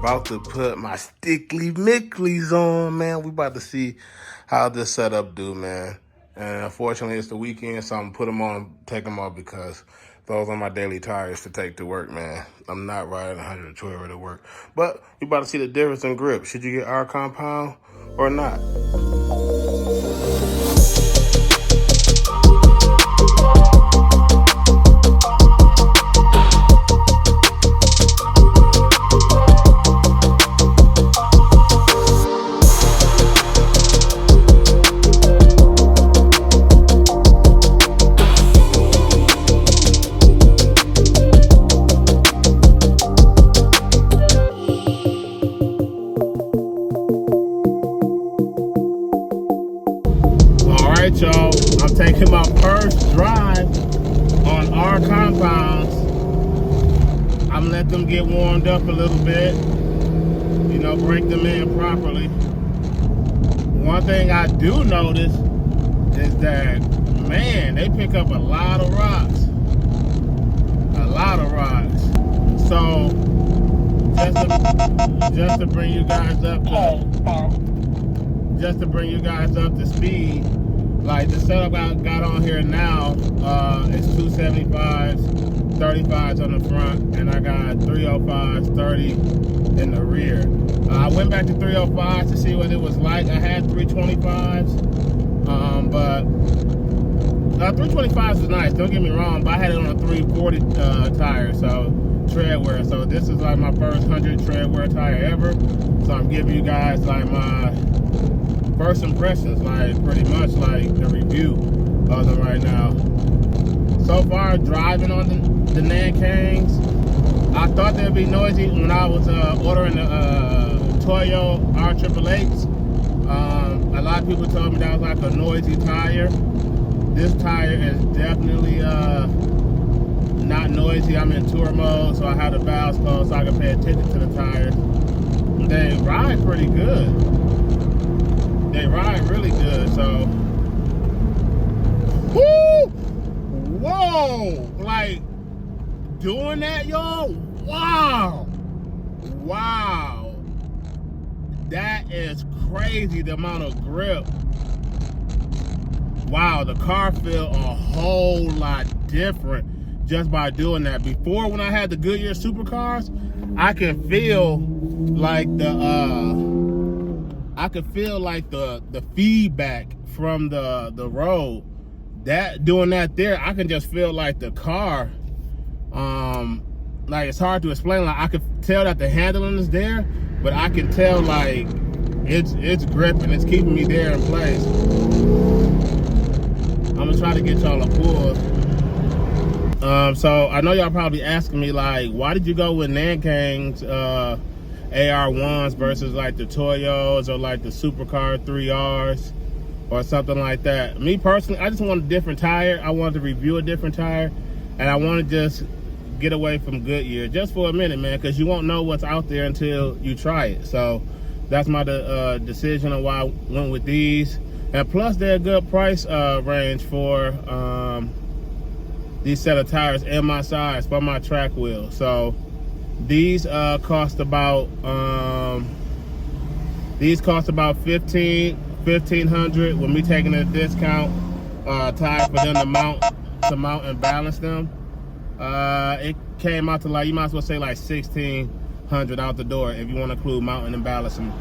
about to put my stickly mickleys on, man. We about to see how this setup do, man. And unfortunately, it's the weekend, so I'm gonna put them on, take them off, because those are my daily tires to take to work, man. I'm not riding 112 to work. But we about to see the difference in grip. Should you get our compound or not? Y'all, I'm taking my first drive on our compounds. I'm letting them get warmed up a little bit, you know, break them in properly. One thing I do notice is that, man, they pick up a lot of rocks. So just to bring you guys up to speed, like the setup I got on here now is 275s, 35s on the front, and I got 305s, 30 in the rear. I went back to 305s to see what it was like. I had 325s, but 325s was nice, don't get me wrong, but I had it on a 340 tire, so tread wear. So this is like my first 100 tread wear tire ever. So I'm giving you guys like my first impressions, like pretty much like the review of them right now. So far, driving on the Nankangs, I thought they'd be noisy when I was ordering the Toyo R888s. A lot of people told me that was like a noisy tire. This tire is definitely not noisy. I'm in tour mode, so I have the valves closed so I can pay attention to the tires. They ride pretty good. They ride really good, so. Woo! Whoa! Like, doing that, y'all? Wow! Wow! That is crazy, the amount of grip. Wow, the car feel a whole lot different just by doing that. Before, when I had the Goodyear supercars, I can feel like the feedback from the road. Doing that there, I can just feel like the car, like it's hard to explain. Like I can tell that the handling is there, but I can tell like it's gripping, it's keeping me there in place. I'm gonna try to get y'all a pull. So I know y'all probably asking me like, why did you go with Nankang's AR1s versus like the Toyos or like the supercar 3Rs or something like that? Me personally, I just want a different tire. I wanted to review a different tire, and I want to just get away from Goodyear just for a minute, man, because you won't know what's out there until you try it. So that's my decision on why I went with these. And plus, they're a good price range for these set of tires in my size for my track wheel. So these cost about $1,500 with me taking a discount tire for them to mount and balance them. It came out to like, you might as well say like $1,600 out the door if you want to include mounting and balancing.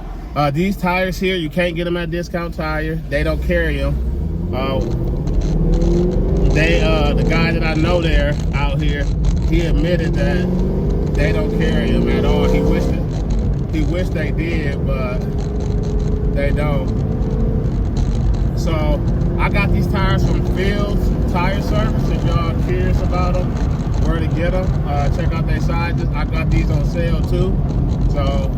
These tires here, you can't get them at Discount Tire. They don't carry them. The guy that I know there out here, he admitted that they don't carry them at all. He wished they did, but they don't. So I got these tires from Fields Tire Service. If y'all curious about them, where to get them, check out their sizes. I got these on sale too. So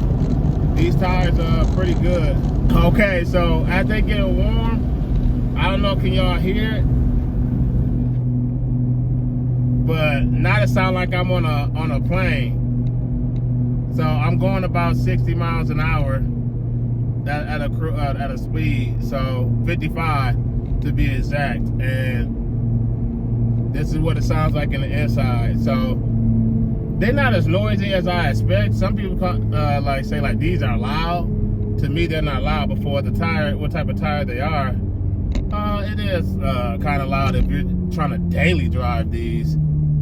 these tires are pretty good. Okay, so as they get warm, I don't know, can y'all hear it? But now it sounds like I'm on a plane. So I'm going about 60 miles an hour at a speed, so 55 to be exact. And this is what it sounds like in the inside. So they're not as noisy as I expect. Some people like say like these are loud. To me, they're not loud. But for the tire, what type of tire they are, it is kind of loud if you're trying to daily drive these.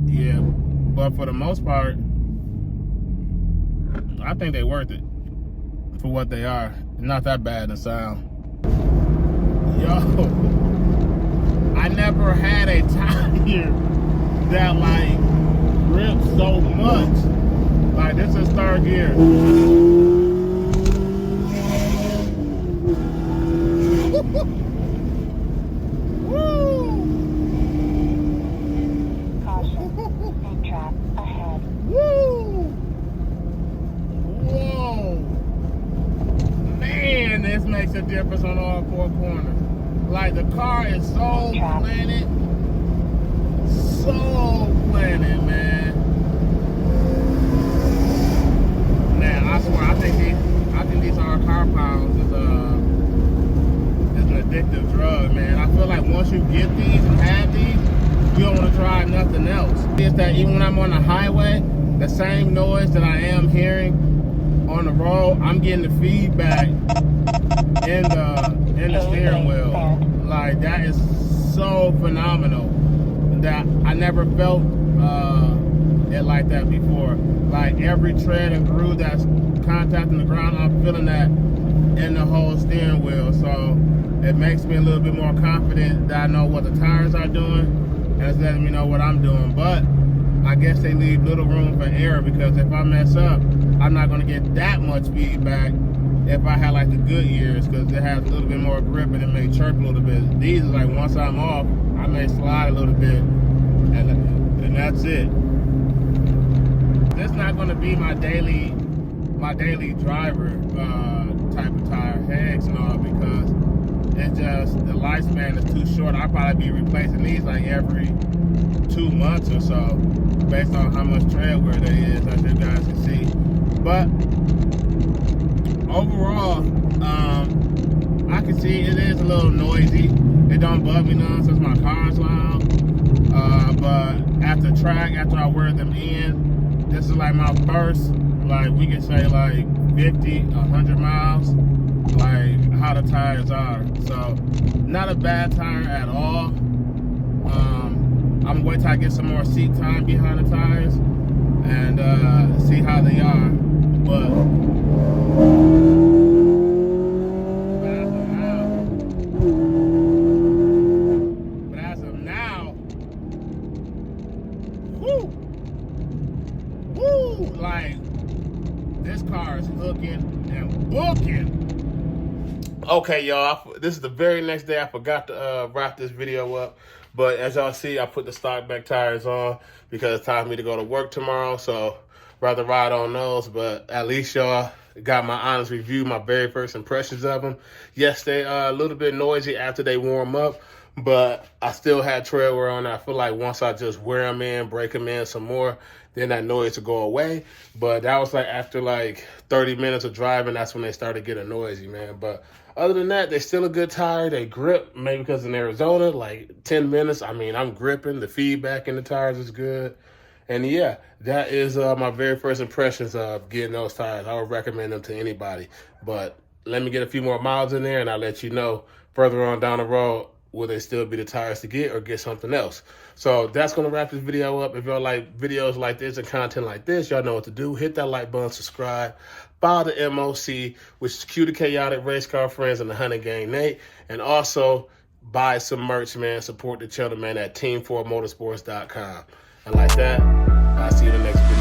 Yeah, but for the most part, I think they're worth it for what they are. Not that bad in the sound. Yo, I never had a tire that like grips so much. Like this is third gear. Woo! Caution, speed trap ahead. Woo! Whoa! Man, this makes a difference on all four corners. Like the car is so planted, man. Man, I swear, I think these are car pounds is an addictive drug, man. I feel like once you get these and have these, you don't want to try nothing else. It's that even when I'm on the highway, the same noise that I am hearing on the road, I'm getting the feedback in the steering wheel. Like that is so phenomenal that I never felt it like that before. Like every tread and groove that's contacting the ground, I'm feeling that in the whole steering wheel. So it makes me a little bit more confident that I know what the tires are doing, and it's letting me know what I'm doing. But I guess they leave little room for error, because if I mess up, I'm not gonna get that much feedback if I had like the good years, because it has a little bit more grip and it may chirp a little bit. These is like once I'm off, I may slide a little bit, and that's it. This is not gonna be my daily driver type of tire, heads and all, because it's just the lifespan is too short. I'll probably be replacing these like every 2 months or so, based on how much tread wear there is, as you guys can see. But overall, I can see it is a little noisy. It don't bug me none since my car's loud. But after I wear them in, this is like my first, like we can say like 50, 100 miles, like how the tires are. So not a bad tire at all. I'm gonna wait till I get some more seat time behind the tires and see how they are. But as of now, like this car is hooking and booking. Okay, y'all, this is the very next day. I forgot to wrap this video up, but as y'all see, I put the stock back tires on because it's time for me to go to work tomorrow, so rather ride on those. But at least y'all got my honest review, my very first impressions of them. Yes, they are a little bit noisy after they warm up, but I still had tread wear on. I feel like once I just wear them in, break them in some more, then that noise will go away. But that was like after like 30 minutes of driving, that's when they started getting noisy, man. But other than that, they're still a good tire. They grip, maybe because in Arizona, like 10 minutes, I mean, I'm gripping. The feedback in the tires is good. And yeah, that is my very first impressions of getting those tires. I would recommend them to anybody. But let me get a few more miles in there, and I'll let you know further on down the road, will they still be the tires to get or get something else? So that's going to wrap this video up. If y'all like videos like this and content like this, y'all know what to do. Hit that like button, subscribe, follow the MOC, which is Q the Chaotic Race Car Friends and the Hunting Gang Nate. And also buy some merch, man. Support the channel, man, at team4motorsports.com. And like that, I'll see you in the next video.